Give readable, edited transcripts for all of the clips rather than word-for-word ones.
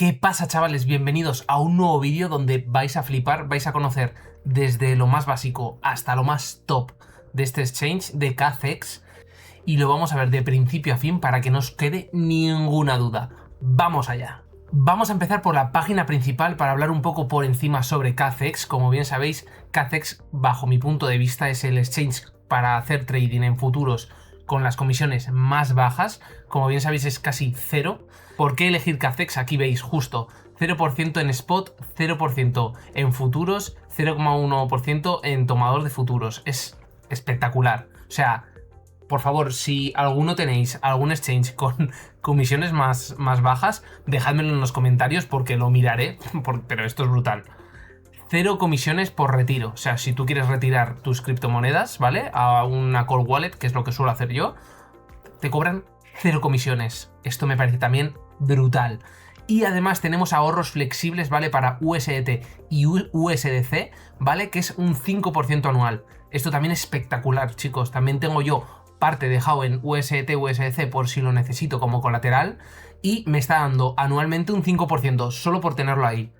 ¿Qué pasa, chavales? Bienvenidos a un nuevo vídeo donde vais a flipar, vais a conocer desde lo más básico hasta lo más top de este exchange de KCX y lo vamos a ver de principio a fin para que no os quede ninguna duda. ¡Vamos allá! Vamos a empezar por la página principal para hablar un poco por encima sobre KCX. Como bien sabéis, KCX, bajo mi punto de vista, es el exchange para hacer trading en futuros con las comisiones más bajas. Como bien sabéis, es casi cero. ¿Por qué elegir KCX? Aquí veis justo 0% en spot, 0% en futuros, 0,1% en tomador de futuros. Es espectacular. O sea, por favor, si alguno tenéis algún exchange con comisiones más bajas, dejádmelo en los comentarios porque lo miraré, pero esto es brutal. Cero comisiones por retiro. O sea, si tú quieres retirar tus criptomonedas, ¿vale? A una cold wallet, que es lo que suelo hacer yo, te cobran cero comisiones. Esto me parece también brutal. Y además tenemos ahorros flexibles, ¿vale? Para USDT y USDC, ¿vale? Que es un 5% anual. Esto también es espectacular, chicos. También tengo yo parte dejado en USDT, USDC por si lo necesito como colateral. Y me está dando anualmente un 5% solo por tenerlo ahí.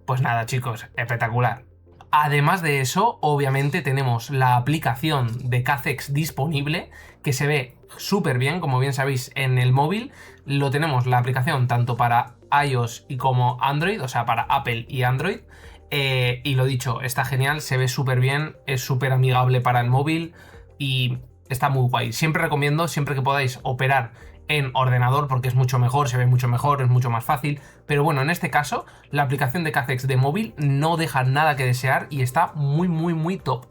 Pues nada, chicos, espectacular. Además de eso, obviamente tenemos la aplicación de KCX disponible, que se ve súper bien, como bien sabéis, en el móvil. Lo tenemos la aplicación tanto para iOS y como Android, o sea, para Apple y Android. Y lo dicho, está genial, se ve súper bien, es súper amigable para el móvil y está muy guay. Siempre recomiendo, siempre que podáis operar en ordenador, porque es mucho mejor, se ve mucho mejor, es mucho más fácil. Pero bueno, en este caso, la aplicación de KCX de móvil no deja nada que desear y está muy top.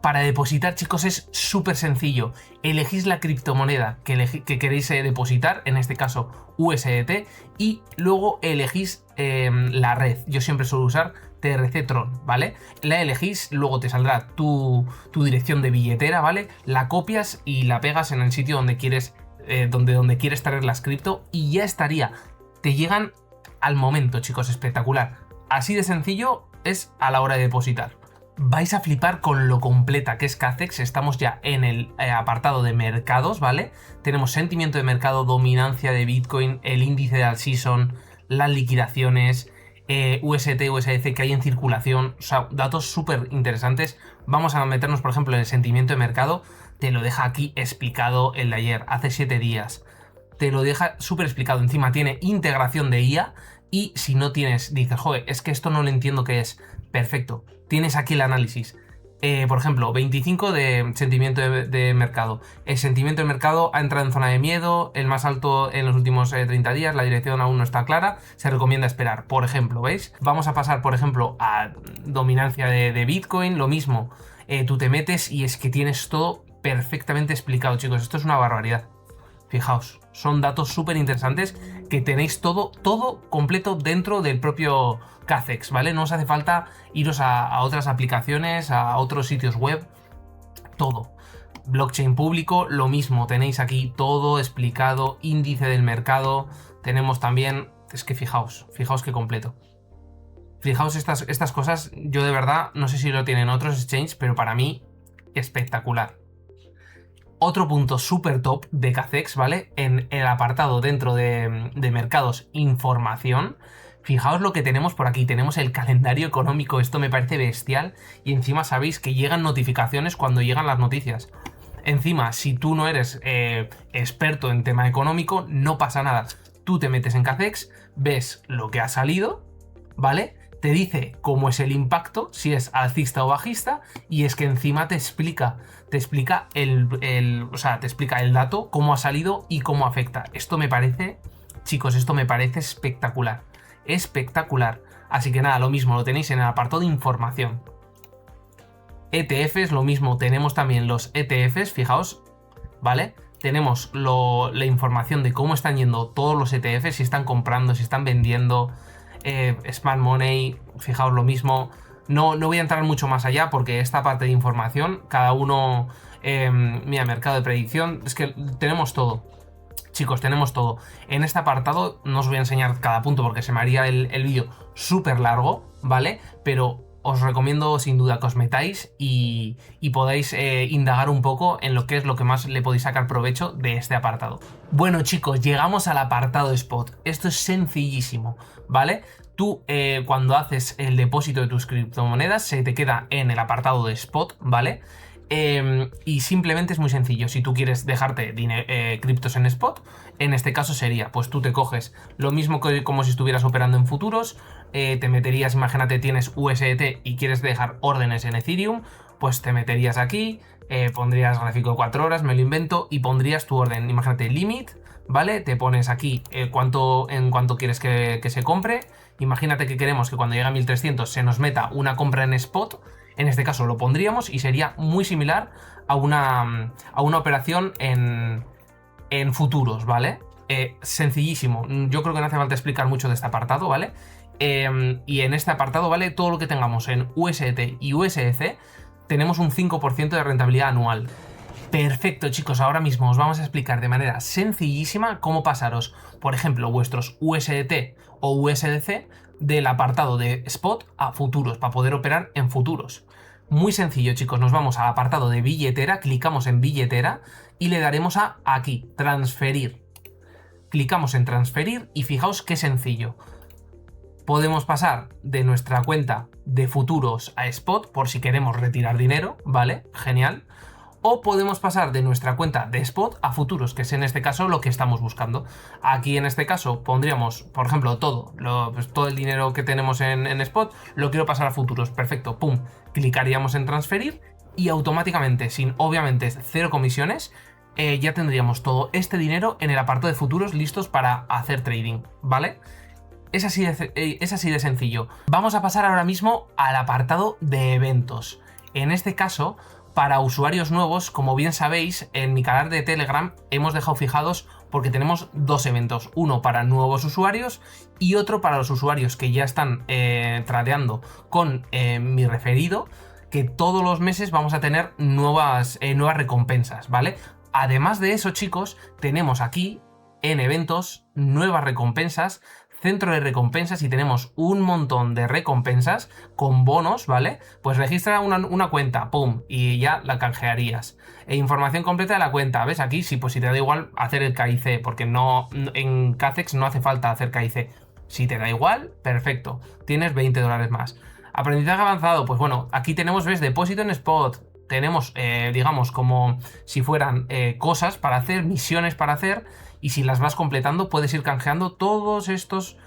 Para depositar, chicos, es súper sencillo. Elegís la criptomoneda que queréis depositar, en este caso USDT, y luego elegís la red. Yo siempre suelo usar TRC Tron, ¿vale? La elegís, luego te saldrá tu dirección de billetera, ¿vale? La copias y la pegas en el sitio donde quieres donde quieres traer las cripto y ya estaría. Te llegan al momento, chicos, espectacular. Así de sencillo es a la hora de depositar. Vais a flipar con lo completa que es KCX. Estamos ya en el apartado de mercados, ¿vale? Tenemos sentimiento de mercado, dominancia de Bitcoin, el índice de all-season, las liquidaciones, UST, USDC que hay en circulación, o sea, datos súper interesantes. Vamos a meternos, por ejemplo, en el sentimiento de mercado. Te lo deja aquí explicado el de ayer, hace 7 días. Te lo deja súper explicado. Encima tiene integración de IA y si no tienes, dices, joder, es que esto no lo entiendo qué es. Perfecto, tienes aquí el análisis. Por ejemplo, 25 de sentimiento de mercado. El sentimiento de mercado ha entrado en zona de miedo, el más alto en los últimos 30 días, la dirección aún no está clara, se recomienda esperar. Por ejemplo, ¿veis? Vamos a pasar, por ejemplo, a dominancia de Bitcoin, lo mismo. Tú te metes y es que tienes todo perfectamente explicado, chicos. Esto es una barbaridad. Fijaos, son datos súper interesantes que tenéis todo completo dentro del propio KCX, ¿vale? No os hace falta iros a otras aplicaciones, a otros sitios web, todo. Blockchain público, lo mismo, tenéis aquí todo explicado, índice del mercado, tenemos también, es que fijaos qué completo. Fijaos estas cosas, yo de verdad, no sé si lo tienen otros exchanges, pero para mí, espectacular. Otro punto súper top de KCX, ¿vale? En el apartado dentro de mercados, información. Fijaos lo que tenemos por aquí. Tenemos el calendario económico. Esto me parece bestial. Y encima sabéis que llegan notificaciones cuando llegan las noticias. Encima, si tú no eres experto en tema económico, no pasa nada. Tú te metes en KCX, ves lo que ha salido, ¿vale? Te dice cómo es el impacto, si es alcista o bajista, y es que encima te explica el dato, cómo ha salido y cómo afecta. Esto me parece, chicos, esto me parece espectacular. Espectacular. Así que nada, lo mismo, lo tenéis en el apartado de información. ETFs, lo mismo, tenemos también los ETFs, fijaos, ¿vale? Tenemos la información de cómo están yendo todos los ETFs, si están comprando, si están vendiendo. Smart Money, fijaos lo mismo. No voy a entrar mucho más allá porque esta parte de información, cada uno, mira, mercado de predicción, es que tenemos todo. Chicos, tenemos todo. En este apartado no os voy a enseñar cada punto porque se me haría el vídeo súper largo, ¿vale? Pero os recomiendo sin duda que os metáis y podáis indagar un poco en lo que es lo que más le podéis sacar provecho de este apartado. Bueno chicos, llegamos al apartado de Spot. Esto es sencillísimo, ¿vale? Tú cuando haces el depósito de tus criptomonedas se te queda en el apartado de Spot, ¿vale? Y simplemente es muy sencillo. Si tú quieres dejarte criptos en spot, en este caso sería, pues tú te coges lo mismo que como si estuvieras operando en futuros, te meterías, imagínate tienes USDT y quieres dejar órdenes en Ethereum, pues te meterías aquí, pondrías gráfico de 4 horas, me lo invento, y pondrías tu orden, imagínate limit, ¿vale? Te pones aquí en cuánto quieres que se compre. Imagínate que queremos que cuando llegue a 1300 se nos meta una compra en spot. En este caso lo pondríamos y sería muy similar a una operación en futuros, ¿vale? Sencillísimo. Yo creo que no hace falta explicar mucho de este apartado, ¿vale? Y en este apartado, ¿vale? Todo lo que tengamos en USDT y USDC tenemos un 5% de rentabilidad anual. Perfecto, chicos, ahora mismo os vamos a explicar de manera sencillísima cómo pasaros, por ejemplo, vuestros USDT o USDC del apartado de Spot a futuros, para poder operar en futuros. Muy sencillo, chicos, nos vamos al apartado de billetera, clicamos en billetera y le daremos a aquí, transferir. Clicamos en transferir y fijaos qué sencillo. Podemos pasar de nuestra cuenta de futuros a Spot por si queremos retirar dinero, ¿vale? Genial. O podemos pasar de nuestra cuenta de spot a futuros, que es en este caso lo que estamos buscando. Aquí en este caso pondríamos, por ejemplo, todo el dinero que tenemos en spot, lo quiero pasar a futuros. Perfecto, pum, clicaríamos en transferir y automáticamente, sin obviamente cero comisiones, ya tendríamos todo este dinero en el apartado de futuros listos para hacer trading, ¿vale? Es así de sencillo. Vamos a pasar ahora mismo al apartado de eventos. En este caso, para usuarios nuevos, como bien sabéis, en mi canal de Telegram hemos dejado fijados porque tenemos dos eventos, uno para nuevos usuarios y otro para los usuarios que ya están tradeando con mi referido, que todos los meses vamos a tener nuevas recompensas, ¿vale? Además de eso, chicos, tenemos aquí en eventos nuevas recompensas, centro de recompensas, y tenemos un montón de recompensas con bonos, ¿vale? Pues registra una cuenta, pum, y ya la canjearías. E información completa de la cuenta, ¿ves? Aquí sí, pues si te da igual hacer el KIC, porque no en KACEX no hace falta hacer KIC. Si te da igual, perfecto, tienes $20 más. Aprendizaje avanzado, pues bueno, aquí tenemos, ¿ves? Depósito en spot. Tenemos, digamos, como si fueran cosas para hacer, misiones para hacer, y si las vas completando puedes ir canjeando todos estos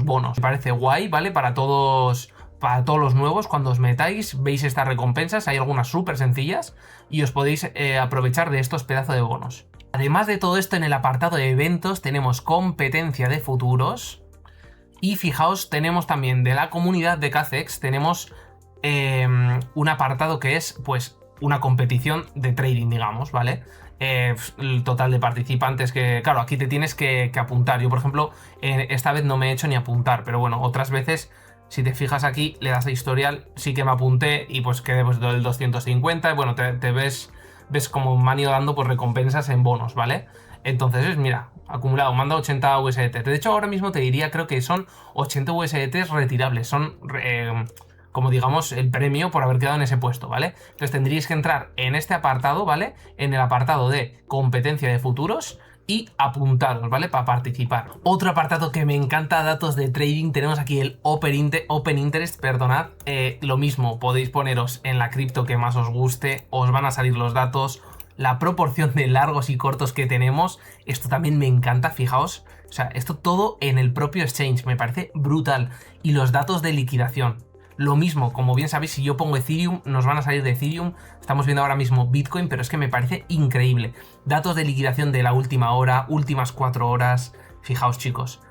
bonos. Me parece guay, ¿vale? Para todos los nuevos, cuando os metáis, veis estas recompensas, hay algunas súper sencillas y os podéis aprovechar de estos pedazos de bonos. Además de todo esto, en el apartado de eventos tenemos competencia de futuros y fijaos, tenemos también de la comunidad de KACEX, tenemos un apartado que es pues una competición de trading, digamos, ¿vale? El total de participantes que, claro, aquí te tienes que apuntar. Yo, por ejemplo, esta vez no me he hecho ni apuntar, pero bueno, otras veces, si te fijas aquí, le das a historial, sí que me apunté y pues quedé pues del 250, y bueno, te ves como me han ido dando pues recompensas en bonos, ¿vale? Entonces, mira, acumulado, manda 80 USDT. De hecho, ahora mismo te diría, creo que son 80 USDT retirables, son como digamos el premio por haber quedado en ese puesto, ¿vale? Entonces tendríais que entrar en este apartado, ¿vale? En el apartado de competencia de futuros y apuntaros, ¿vale? Para participar. Otro apartado que me encanta, datos de trading, tenemos aquí el Open Interest, perdonad. Lo mismo, podéis poneros en la cripto que más os guste, os van a salir los datos, la proporción de largos y cortos que tenemos, esto también me encanta, fijaos. O sea, esto todo en el propio exchange, me parece brutal. Y los datos de liquidación. Lo mismo, como bien sabéis, si yo pongo Ethereum, nos van a salir de Ethereum. Estamos viendo ahora mismo Bitcoin, pero es que me parece increíble. Datos de liquidación de la última hora, últimas 4 horas. Fijaos, chicos.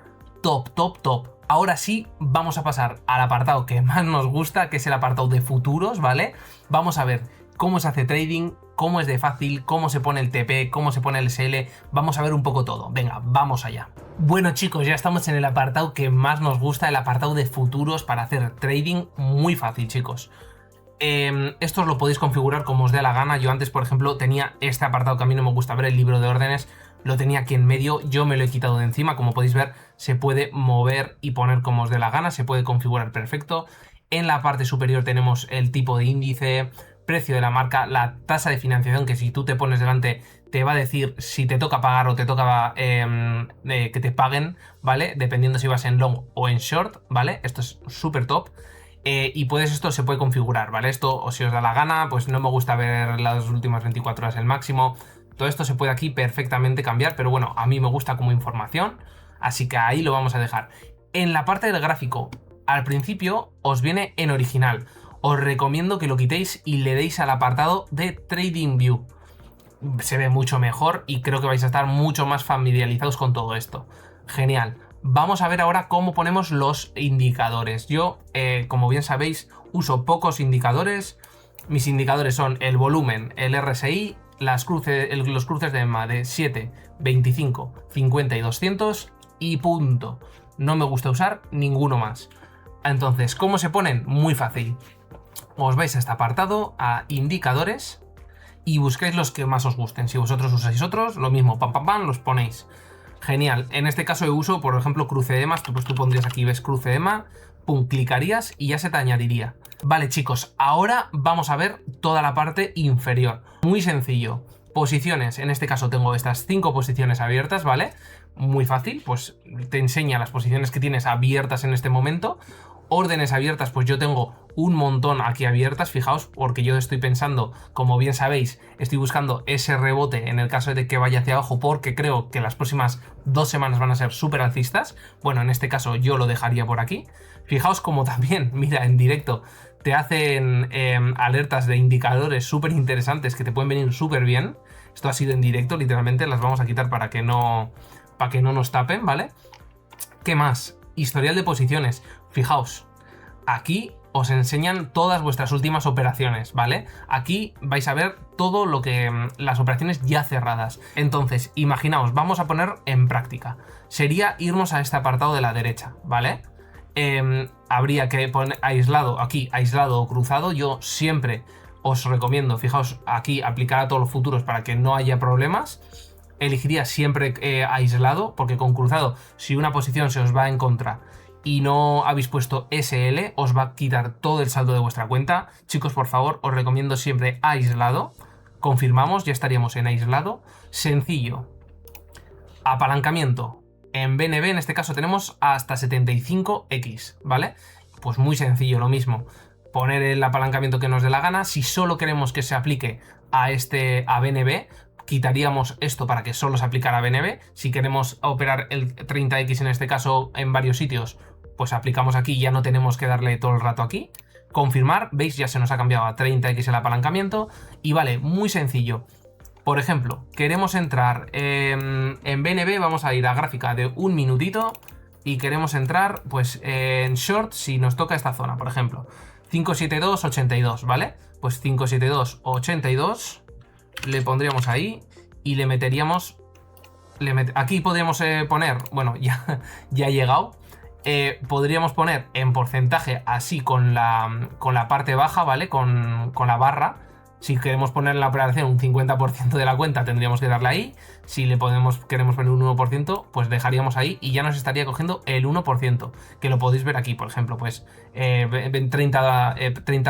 Top, top, top. Ahora sí, vamos a pasar al apartado que más nos gusta, que es el apartado de futuros, ¿vale? Vamos a ver cómo se hace trading, cómo es de fácil, cómo se pone el TP, cómo se pone el SL. Vamos a ver un poco todo. Venga, vamos allá. Bueno, chicos, ya estamos en el apartado que más nos gusta, el apartado de futuros para hacer trading muy fácil, chicos. Esto os lo podéis configurar como os dé la gana. Yo antes, por ejemplo, tenía este apartado que a mí no me gusta ver, el libro de órdenes. lo tenía aquí en medio, yo me lo he quitado de encima, como podéis ver se puede mover y poner como os dé la gana, se puede configurar perfecto. En la parte superior tenemos el tipo de índice, precio de la marca, la tasa de financiación, que si tú te pones delante te va a decir si te toca pagar o te toca que te paguen, ¿vale? Dependiendo si vas en long o en short, ¿vale? Esto es súper top. Y esto se puede configurar, ¿vale? Esto, o si os da la gana, pues no me gusta ver las últimas 24 horas el máximo. Todo esto se puede aquí perfectamente cambiar, pero bueno, a mí me gusta como información, así que ahí lo vamos a dejar. En la parte del gráfico, al principio os viene en original. Os recomiendo que lo quitéis y le deis al apartado de Trading View. Se ve mucho mejor y creo que vais a estar mucho más familiarizados con todo esto. Genial. Vamos a ver ahora cómo ponemos los indicadores. Yo, como bien sabéis, uso pocos indicadores. Mis indicadores son el volumen, el RSI, los cruces de EMA de 7, 25, 50 y 200 y punto. No me gusta usar ninguno más. Entonces, ¿cómo se ponen? Muy fácil. Os vais a este apartado, a indicadores, y buscáis los que más os gusten. Si vosotros usáis otros, lo mismo, pam, pam, pam, los ponéis. Genial. En este caso yo uso, por ejemplo, cruce de EMA. Pues tú pondrías aquí, ves cruce de EMA, pum, clicarías y ya se te añadiría. Vale, chicos, ahora vamos a ver toda la parte inferior. Muy sencillo. Posiciones, en este caso tengo estas 5 posiciones abiertas, ¿vale? Muy fácil, pues te enseña las posiciones que tienes abiertas en este momento. Órdenes abiertas, pues yo tengo un montón aquí abiertas, fijaos, porque yo estoy pensando, como bien sabéis, estoy buscando ese rebote en el caso de que vaya hacia abajo, porque creo que las próximas 2 semanas van a ser súper alcistas. Bueno, en este caso yo lo dejaría por aquí. Fijaos como también, mira, en directo te hacen alertas de indicadores súper interesantes que te pueden venir súper bien. Esto ha sido en directo, literalmente, las vamos a quitar para que no nos tapen, ¿vale? ¿Qué más? Historial de posiciones. Fijaos, aquí os enseñan todas vuestras últimas operaciones, ¿vale? Aquí vais a ver todo lo que las operaciones ya cerradas. Entonces, imaginaos, vamos a poner en práctica. Sería irnos a este apartado de la derecha, ¿vale? Habría que poner aislado, aquí, aislado o cruzado. Yo siempre os recomiendo, fijaos, aquí aplicar a todos los futuros para que no haya problemas. Elegiría siempre aislado, porque con cruzado, si una posición se os va en contra y no habéis puesto SL, os va a quitar todo el saldo de vuestra cuenta. Chicos, por favor, os recomiendo siempre aislado. Confirmamos, ya estaríamos en aislado. Sencillo. Apalancamiento. En BNB, en este caso, tenemos hasta 75x, ¿vale? Pues muy sencillo, lo mismo. Poner el apalancamiento que nos dé la gana. Si solo queremos que se aplique a BNB, quitaríamos esto para que solo se aplicara a BNB. Si queremos operar el 30x en este caso en varios sitios, pues aplicamos aquí y ya no tenemos que darle todo el rato aquí. Confirmar, veis, ya se nos ha cambiado a 30x el apalancamiento. Y vale, muy sencillo. Por ejemplo, queremos entrar en BNB, vamos a ir a gráfica de un minutito y queremos entrar pues en short si nos toca esta zona, por ejemplo 572.82, ¿vale? Pues 572.82 le pondríamos ahí y le meteríamos, aquí podríamos poner, bueno, ya ha llegado, podríamos poner en porcentaje así con la parte baja, ¿vale? Con la barra. Si queremos poner en la operación un 50% de la cuenta, tendríamos que darle ahí. Si queremos poner un 1%, pues dejaríamos ahí y ya nos estaría cogiendo el 1%, que lo podéis ver aquí, por ejemplo, pues 30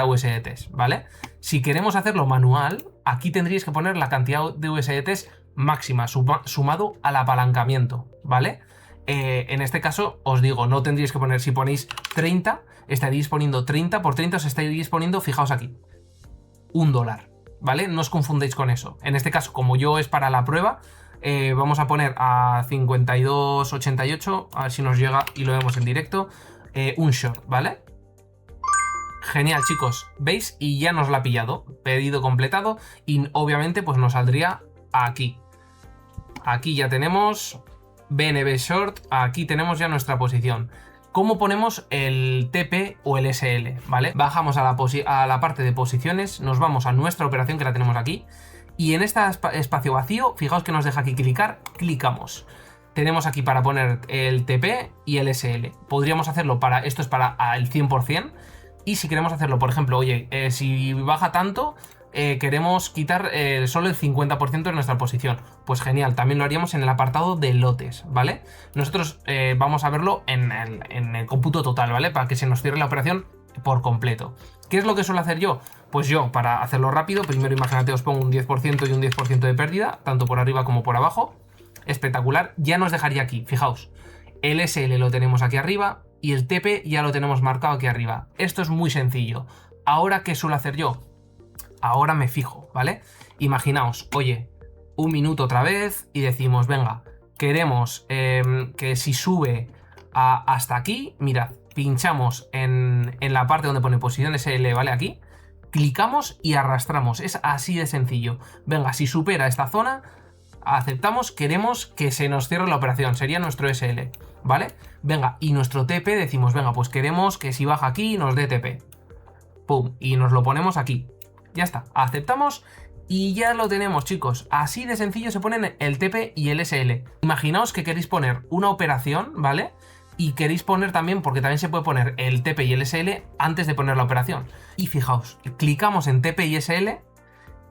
USDTs, ¿vale? Si queremos hacerlo manual, aquí tendríais que poner la cantidad de USDTs máxima sumado al apalancamiento, ¿vale? En este caso, os digo, no tendríais que poner, si ponéis 30, estaríais poniendo 30, por 30 os estaríais poniendo, fijaos aquí, $1, ¿vale? No os confundáis con eso. En este caso, como yo es para la prueba, vamos a poner a 52.88, a ver si nos llega y lo vemos en directo, un short, ¿vale? Genial, chicos, ¿veis? Y ya nos la ha pillado, pedido completado, y obviamente pues nos saldría aquí. Aquí ya tenemos BNB Short, aquí tenemos ya nuestra posición. ¿Cómo ponemos el TP o el SL? ¿Vale? Bajamos a la parte de posiciones, nos vamos a nuestra operación que la tenemos aquí y en este espacio vacío, fijaos que nos deja aquí clicar, clicamos. Tenemos aquí para poner el TP y el SL. Podríamos hacerlo esto es para el 100%, y si queremos hacerlo, por ejemplo, oye, si baja tanto, queremos quitar solo el 50% de nuestra posición. Pues genial, también lo haríamos en el apartado de lotes, ¿vale? Nosotros vamos a verlo en el cómputo total, ¿vale? Para que se nos cierre la operación por completo. ¿Qué es lo que suelo hacer yo? Pues yo, para hacerlo rápido, primero imagínate, os pongo un 10% y un 10% de pérdida, tanto por arriba como por abajo. Espectacular, ya nos dejaría aquí, fijaos. El SL lo tenemos aquí arriba y el TP ya lo tenemos marcado aquí arriba. Esto es muy sencillo. Ahora, ¿qué suelo hacer yo? Ahora me fijo, ¿vale? Imaginaos, oye, un minuto otra vez y decimos, venga, queremos que si sube hasta aquí, mirad, pinchamos en la parte donde pone posición SL, ¿vale? Aquí, clicamos y arrastramos, es así de sencillo. Venga, si supera esta zona, aceptamos, queremos que se nos cierre la operación, sería nuestro SL, ¿vale? Venga, y nuestro TP decimos, venga, pues queremos que si baja aquí nos dé TP. Pum, y nos lo ponemos aquí. Ya está, aceptamos y ya lo tenemos, chicos. Así de sencillo se ponen el TP y el SL. Imaginaos que queréis poner una operación, ¿vale? Y queréis poner también, porque también se puede poner el TP y el SL antes de poner la operación. Y fijaos, clicamos en TP y SL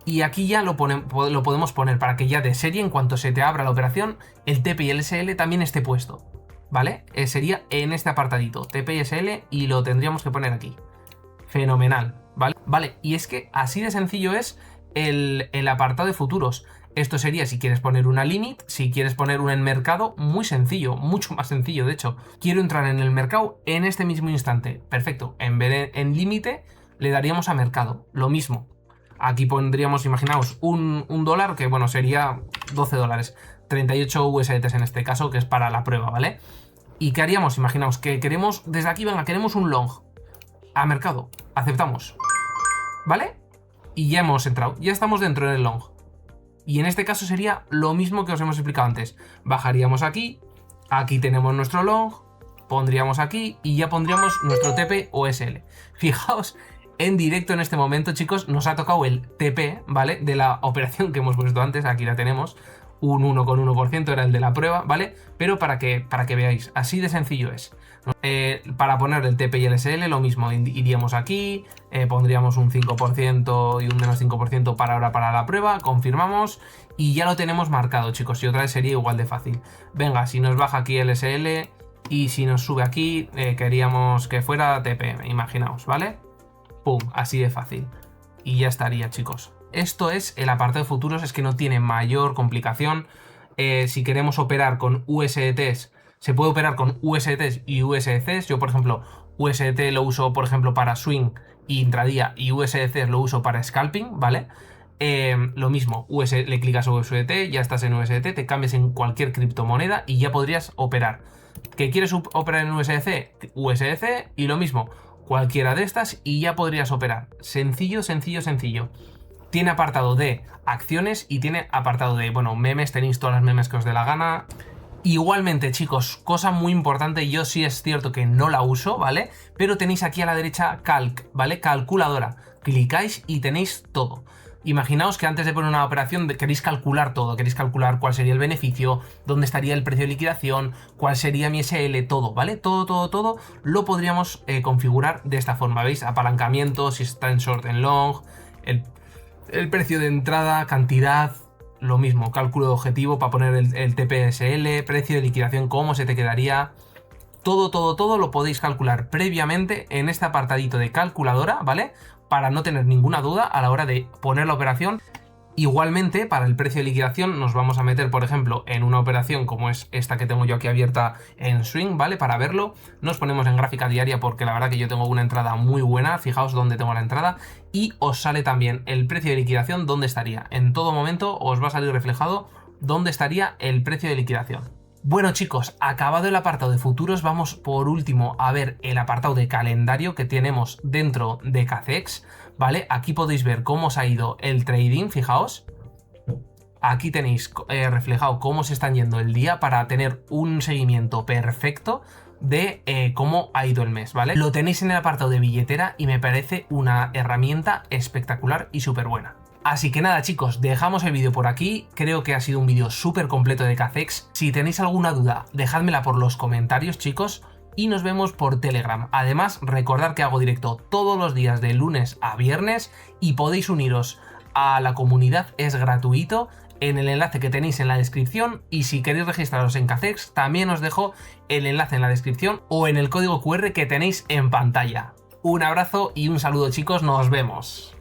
y aquí ya lo podemos poner para que ya de serie, en cuanto se te abra la operación, el TP y el SL también esté puesto, ¿vale? Sería en este apartadito, TP y SL, y lo tendríamos que poner aquí. Fenomenal, ¿vale? Vale, y es que así de sencillo es el apartado de futuros. Esto sería si quieres poner una limit, si quieres poner una en mercado, muy sencillo, mucho más sencillo, de hecho. Quiero entrar en el mercado en este mismo instante. Perfecto, en vez de en límite, le daríamos a mercado, lo mismo. Aquí pondríamos, imaginaos, un dólar, que bueno, sería 12 dólares, 38 USDTs en este caso, que es para la prueba, ¿vale? ¿Y qué haríamos? Imaginaos que queremos, desde aquí, venga, queremos un long. A mercado, aceptamos, ¿vale? Y ya hemos entrado, ya estamos dentro del long. Y en este caso sería lo mismo que os hemos explicado antes. Bajaríamos aquí, aquí tenemos nuestro long, pondríamos aquí y ya pondríamos nuestro TP o SL. Fijaos, en directo en este momento, chicos, nos ha tocado el TP, ¿vale? De la operación que hemos puesto antes, aquí la tenemos. Un 1,1% era el de la prueba, ¿vale? Pero para que veáis, así de sencillo es. Para poner el TP y el SL lo mismo, iríamos aquí, pondríamos un 5% y un menos 5% para ahora para la prueba, confirmamos y ya lo tenemos marcado, chicos, y otra vez sería igual de fácil. Venga, si nos baja aquí el SL y si nos sube aquí, queríamos que fuera TP, imaginaos, ¿vale? Pum, así de fácil. Y ya estaría, chicos. Esto es el apartado de futuros, es que no tiene mayor complicación. Si queremos operar con USDTs, se puede operar con USDTs y USDCs. Yo, por ejemplo, USDT lo uso, por ejemplo, para swing y intradía, y USDCs lo uso para scalping, ¿vale? Lo mismo, le clicas a USDT, ya estás en USDT, te cambias en cualquier criptomoneda y ya podrías operar. ¿Que quieres operar en USDC? USDC, y lo mismo, cualquiera de estas y ya podrías operar. Sencillo, sencillo, sencillo. Tiene apartado de acciones y tiene apartado de, bueno, memes, tenéis todas las memes que os dé la gana. Igualmente, chicos, cosa muy importante, yo sí es cierto que no la uso, ¿vale? Pero tenéis aquí a la derecha Calc, ¿vale? Calculadora. Clicáis y tenéis todo. Imaginaos que antes de poner una operación queréis calcular todo, queréis calcular cuál sería el beneficio, dónde estaría el precio de liquidación, cuál sería mi SL, todo, ¿vale? Todo lo podríamos configurar de esta forma, ¿veis? Apalancamiento, si está en short, en long, el precio de entrada, cantidad, lo mismo, cálculo de objetivo para poner el TPSL, precio de liquidación, cómo se te quedaría. Todo lo podéis calcular previamente en este apartadito de calculadora, ¿vale? Para no tener ninguna duda a la hora de poner la operación. Igualmente, para el precio de liquidación nos vamos a meter, por ejemplo, en una operación como es esta que tengo yo aquí abierta en Swing, ¿vale? Para verlo, nos ponemos en gráfica diaria porque la verdad que yo tengo una entrada muy buena, fijaos dónde tengo la entrada, y os sale también el precio de liquidación, dónde estaría. En todo momento os va a salir reflejado dónde estaría el precio de liquidación. Bueno, chicos, acabado el apartado de futuros, vamos por último a ver el apartado de calendario que tenemos dentro de KCX, ¿vale? Aquí podéis ver cómo os ha ido el trading, fijaos. Aquí tenéis reflejado cómo se están yendo el día para tener un seguimiento perfecto de cómo ha ido el mes, ¿vale? Lo tenéis en el apartado de billetera y me parece una herramienta espectacular y súper buena. Así que nada, chicos, dejamos el vídeo por aquí. Creo que ha sido un vídeo súper completo de KCX. Si tenéis alguna duda, dejádmela por los comentarios, chicos, y nos vemos por Telegram. Además, recordad que hago directo todos los días de lunes a viernes y podéis uniros a la comunidad, es gratuito, en el enlace que tenéis en la descripción, y si queréis registraros en Cacex también os dejo el enlace en la descripción o en el código QR que tenéis en pantalla. Un abrazo y un saludo, chicos, nos vemos.